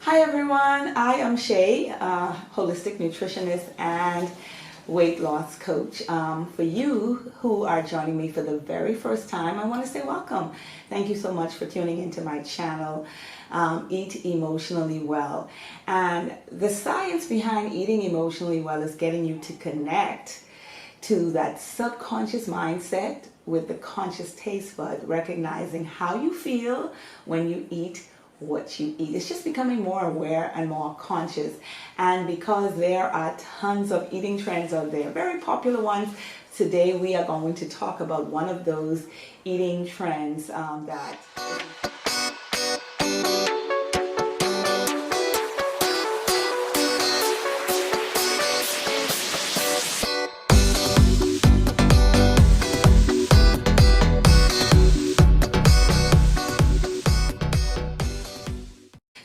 Hi everyone, I am Shay, holistic nutritionist and weight loss coach. For you who are joining me for the very first time, I want to say welcome. Thank you so much for tuning into my channel, Eat Emotionally Well. And the science behind eating emotionally well is getting you to connect to that subconscious mindset with the conscious taste bud, recognizing how you feel when you eat what you eat. It's just becoming more aware and more conscious. And because there are tons of eating trends out there, very popular ones, today we are going to talk about one of those eating trends that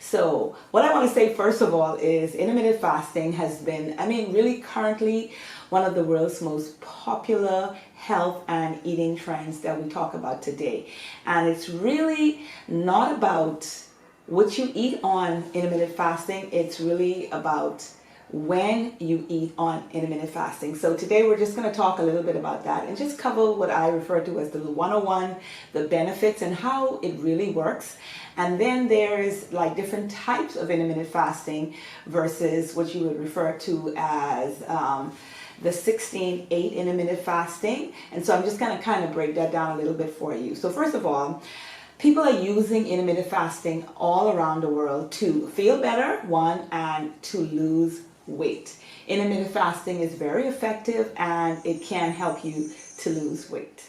So what I want to say first of all is intermittent fasting has been, really currently one of the world's most popular health and eating trends that we talk about today. And it's really not about what you eat on intermittent fasting. It's really about when you eat on intermittent fasting. So today we're just going to talk a little bit about that and just cover what I refer to as the 101, the benefits and how it really works. And then there's like different types of intermittent fasting versus what you would refer to as the 16-8 intermittent fasting. And so I'm just going to kind of break that down a little bit for you. So first of all, people are using intermittent fasting all around the world to feel better, one, and to lose weight. Intermittent fasting is very effective and it can help you to lose weight.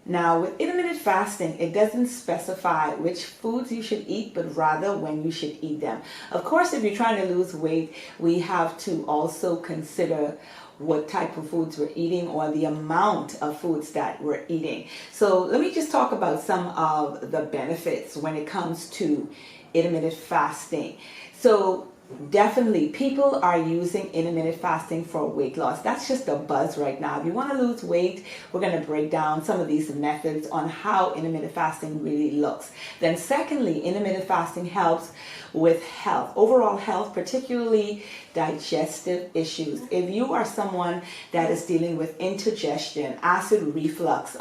Now, with intermittent fasting, it doesn't specify which foods you should eat, but rather when you should eat them. Of course, if you're trying to lose weight, we have to also consider what type of foods we're eating or the amount of foods that we're eating. So let me just talk about some of the benefits when it comes to intermittent fasting. So definitely people are using intermittent fasting for weight loss. That's just a buzz right now. If you want to lose weight, we're going to break down some of these methods on how intermittent fasting really looks. Then secondly, intermittent fasting helps with health, overall health, particularly digestive issues. If you are someone that is dealing with indigestion, acid reflux,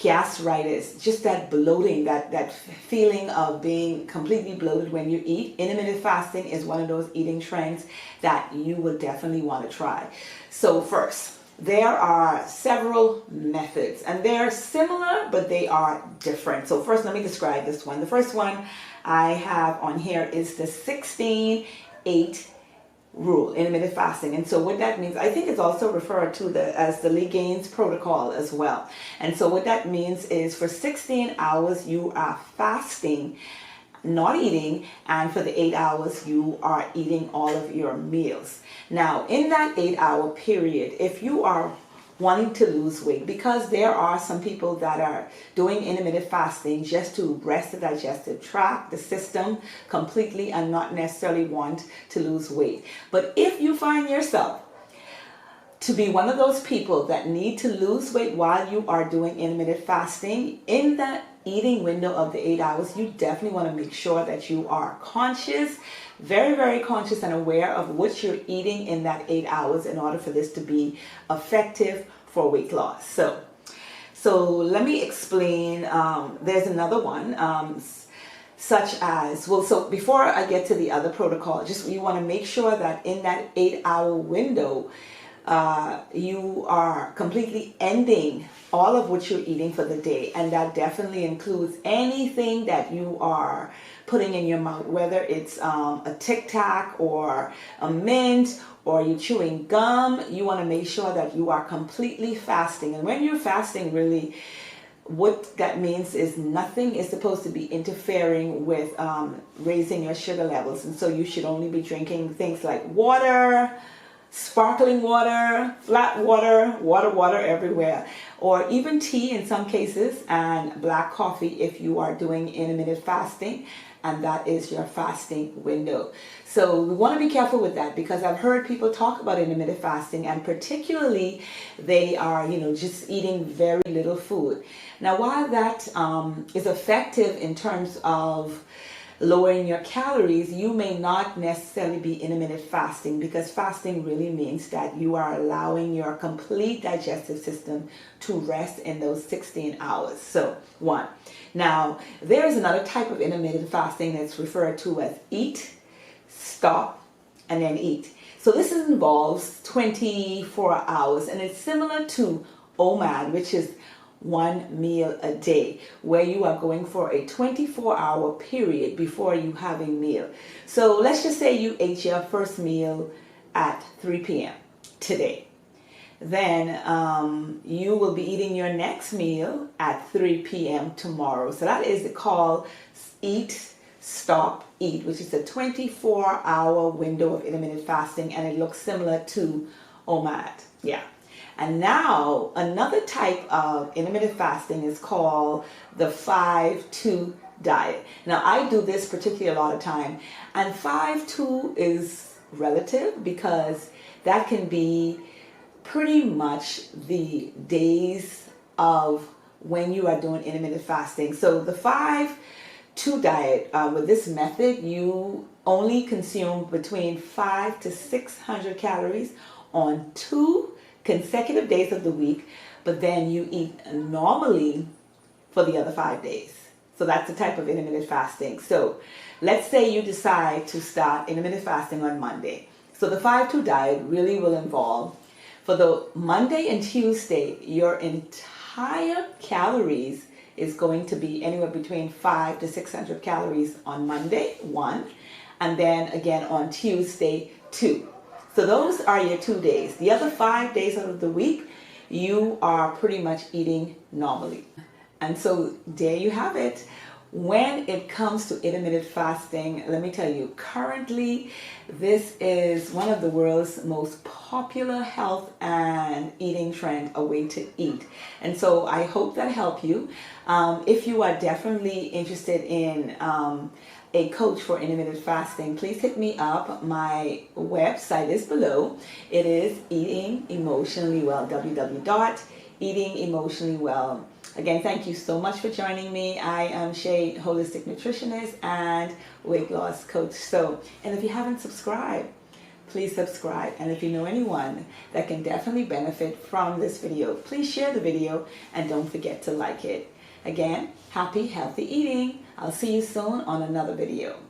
gastritis, just that bloating, that feeling of being completely bloated when you eat, intermittent fasting is one of those eating trends that you will definitely want to try. So first, there are several methods and they're similar, but they are different. So first, let me describe this one. The first one I have on here is the 16-8 rule, intermittent fasting. And so what that means, I think it's also referred to as the Lee Gaines protocol as well. And so what that means is for 16 hours you are fasting, not eating, and for the 8 hours you are eating all of your meals. Now in that 8-hour period, if you are wanting to lose weight, because there are some people that are doing intermittent fasting just to rest the digestive tract, the system completely, and not necessarily want to lose weight. But if you find yourself to be one of those people that need to lose weight while you are doing intermittent fasting, in that eating window of the 8 hours, you definitely want to make sure that you are conscious, very, very conscious and aware of what you're eating in that 8 hours in order for this to be effective for weight loss. So let me explain. There's another one, such as, well, so before I get to the other protocol, just you want to make sure that in that 8-hour window, you are completely ending all of what you're eating for the day, and that definitely includes anything that you are putting in your mouth, whether it's a Tic Tac or a mint or you're chewing gum. You want to make sure that you are completely fasting. And when you're fasting, really what that means is nothing is supposed to be interfering with raising your sugar levels, and so you should only be drinking things like water, sparkling water, flat water, water everywhere, or even tea in some cases, and black coffee if you are doing intermittent fasting, and that is your fasting window. So we want to be careful with that, because I've heard people talk about intermittent fasting, and particularly they are, just eating very little food. Now, while that is effective in terms of lowering your calories, you may not necessarily be intermittent fasting, because fasting really means that you are allowing your complete digestive system to rest in those 16 hours. So, one. Now, there is another type of intermittent fasting that's referred to as eat, stop, and then eat. So this involves 24 hours, and it's similar to OMAD, which is one meal a day, where you are going for a 24-hour period before you have a meal. So let's just say you ate your first meal at 3 p.m. today. Then you will be eating your next meal at 3 p.m. tomorrow. So that is called eat, stop, eat, which is a 24-hour window of intermittent fasting, and it looks similar to OMAD. Yeah. And now another type of intermittent fasting is called the 5-2 diet. Now I do this particularly a lot of time, and 5-2 is relative because that can be pretty much the days of when you are doing intermittent fasting. So the 5-2 diet, with this method, you only consume between 500 to 600 calories on 2 consecutive days of the week, but then you eat normally for the other 5 days. So that's the type of intermittent fasting. So let's say you decide to start intermittent fasting on Monday. So the 5-2 diet really will involve, for the Monday and Tuesday, your entire calories is going to be anywhere between 500 to 600 calories on Monday, 1, and then again on Tuesday, 2. So those are your 2 days. The other 5 days out of the week, you are pretty much eating normally. And so there you have it. When it comes to intermittent fasting, let me tell you, currently this is one of the world's most popular health and eating trend, a way to eat. And so I hope that helped you. If you are definitely interested in a coach for intermittent fasting, please hit me up. My website is below. It is Eating Emotionally Well, www.eatingemotionallywell. Again, thank you so much for joining me. I am Shay, holistic nutritionist and weight loss coach. So, and if you haven't subscribed, please subscribe. And if you know anyone that can definitely benefit from this video, please share the video and don't forget to like it. Again, happy, healthy eating. I'll see you soon on another video.